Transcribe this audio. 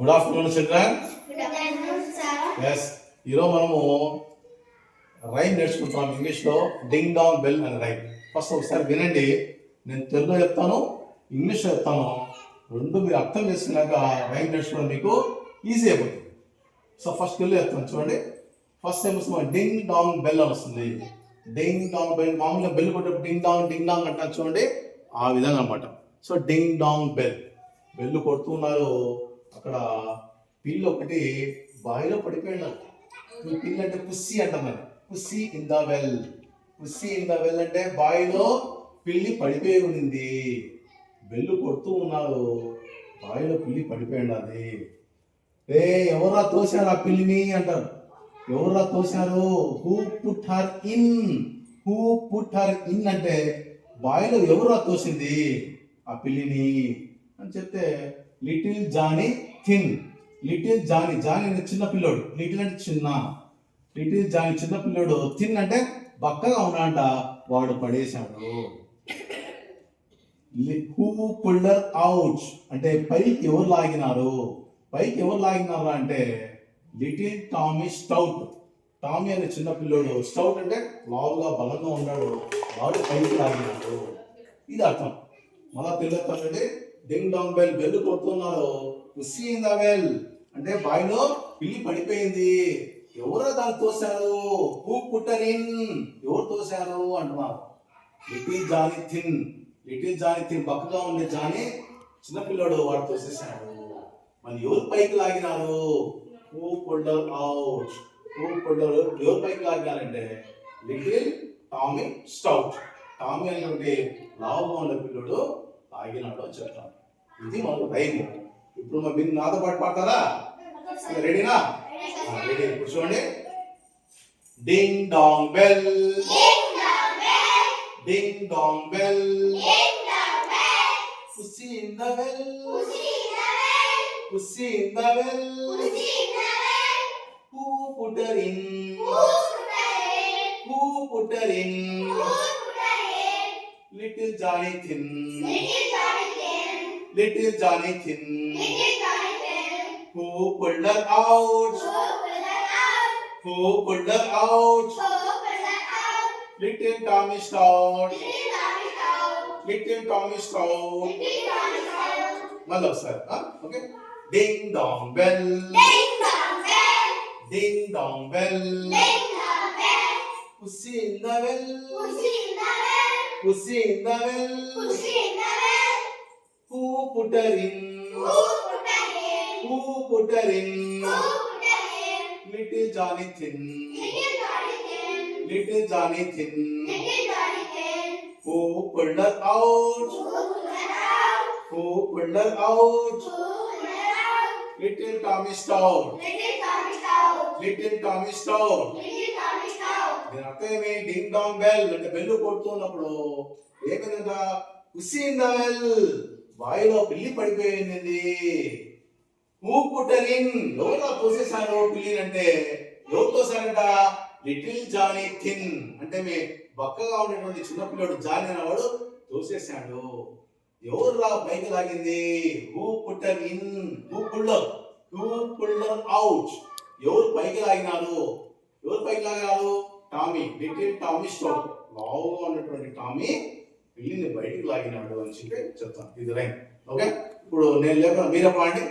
Good afternoon children. Yes, ఈరోజు మనము rhyme నేర్చుకుంటున్నాం ఇంగ్లీష్లో. డింగ్ డాంగ్ బెల్ అనే రైమ్. ఫస్ట్ ఒకసారి వినండి, నేను తెలుగులో చెప్తాను, ఇంగ్లీష్లో చెప్తాను. రెండు మీరు అర్థం చేసుకున్నాక రైమ్ నేర్చుకోవడం మీకు ఈజీ అయిపోతుంది. సో ఫస్ట్ తెలుగు చెప్తాను చూడండి. ఫస్ట్ ఏం వస్తుంది, డింగ్ డాంగ్ బెల్ అని వస్తుంది. డింగ్ డాంగ్ బెల్, మామూలుగా బెల్ కొట్టేప్పుడు డింగ్ డాంగ్ అంటారు చూడండి, ఆ విధంగా అనమాట. సో డింగ్ డాంగ్ బెల్, బెల్ కొడుతున్నారు. అక్కడ పిల్లి ఒకటి బావిలో పడిపోయినాడు. ఈ పిల్లి అంటే పుస్సి అంటాం మనం. పుస్సి in the well. Pussy in the well అంటే బావిలో పిల్లి పడిపోయి ఉంది. బెల్లు కొడుతూ ఉన్నారు, బావిలో పిల్లి పడిపోయింది. అది ఎవరా తోశారు ఆ పిల్లిని అంటారు. ఎవరా తోశారు? Who put her in. Who put her in అంటే బావిలో ఎవరా తోసింది ఆ పిల్లిని అని చెప్తే, little Johnny thin. Little Johnny, Johnny అంటే చిన్న పిల్లోడు, లిటిల్ అంటే చిన్న, లిటిల్ జానీ చిన్న పిల్లోడు, థిన్ అంటే బక్కగా ఉన్నాడంట, వాడు పడేశాడు. హూ పుల్డర్ అవుట్ అంటే పైకి ఎవరు లాగినారు? పైకి ఎవరు లాగినారు అంటే లిటిల్ టామీ స్టౌట్. టామీ అనే చిన్న పిల్లోడు, స్టౌట్ అంటే లావుగా బలంగా ఉన్నాడు, వాడు పైకి లాగినాడు. ఇది అర్థం. మళ్ళా తెలుగుతానంటే డింగ్ డాంగ్ బెల్, బెల్ కొడుతున్నారు. పుస్సి ఇన్ ద వెల్ అంటే బావిలో పిల్లి పడిపోయింది, ఎవరో దాన్ని తోశారు? హూ పుట్టర్ ఇన్, ఎవరు తోశారు అంటున్నారు. Little Johnny thin, little Johnny thin బక్కగా ఉండే జానీ చిన్నపిల్లాడు, వాడు తోసేశాడు. మరి ఎవరు పైకి లాగినారు? Who pulled her out. Who pulled her, ఎవరు పైకి లాగినారంటే లిటిల్ టామీ స్టౌట్. టామీ అనేటువంటి లావుగా ఉండే పిల్లడు లాగినాడు అని చెప్తాను. ఇది మనకు రైమ్. ఇప్పుడు మీరు నాతో పాటు పాడతారా? రెడీనా? రెడీ. ఇప్పుడు చూడండి. Ding dong bell, ding dong bell, pussy in the well, pussy in the well, who put her in, who put her in, little Johnny thin, little Johnny thin, who pulled her out, who pulled her out, little Tommy stout, little Tommy stout. మళ్ళీ ఒకసారి okay. Ding dong bell, ding dong bell, pussy in the well, pussy in the well, who put her in, who put her in, little Johnny thin, little Johnny thin, who pulled her out, who pulled her out, little Tommy stout, little Tommy stout. దీని అర్థం ఏమి? Ding dong bell అంటే bell కొడుతున్నప్పుడు ఏమైందంట? Pussy in the well, బావిలో పిల్లి పడిపోయింది. Who put her in, ఎవరు తోసేశారు పిల్లిని అంటే ఎవరు తోసారంట? లిటిల్ జానీ థిన్ అంటే మీ బక్కగా ఉన్నటువంటి చిన్నపిల్లడు జానీ అనేవాడు తోసేశాడు. ఎవరు పైకి లాగింది? Who put her in, who pulled her, who pulled her out. ఎవరు పైకి లాగినారు? ఎవరు పైకి లాగినారు? Tommy, little Tommy stout. లావుగా ఉన్నటువంటి టామీ పిల్లిని బయటికి లాగినాడు అని చెప్పి చెప్తాను. ఇది రైమ్. ఓకే. ఇప్పుడు నేను లేకుండా మీరే పాడండి.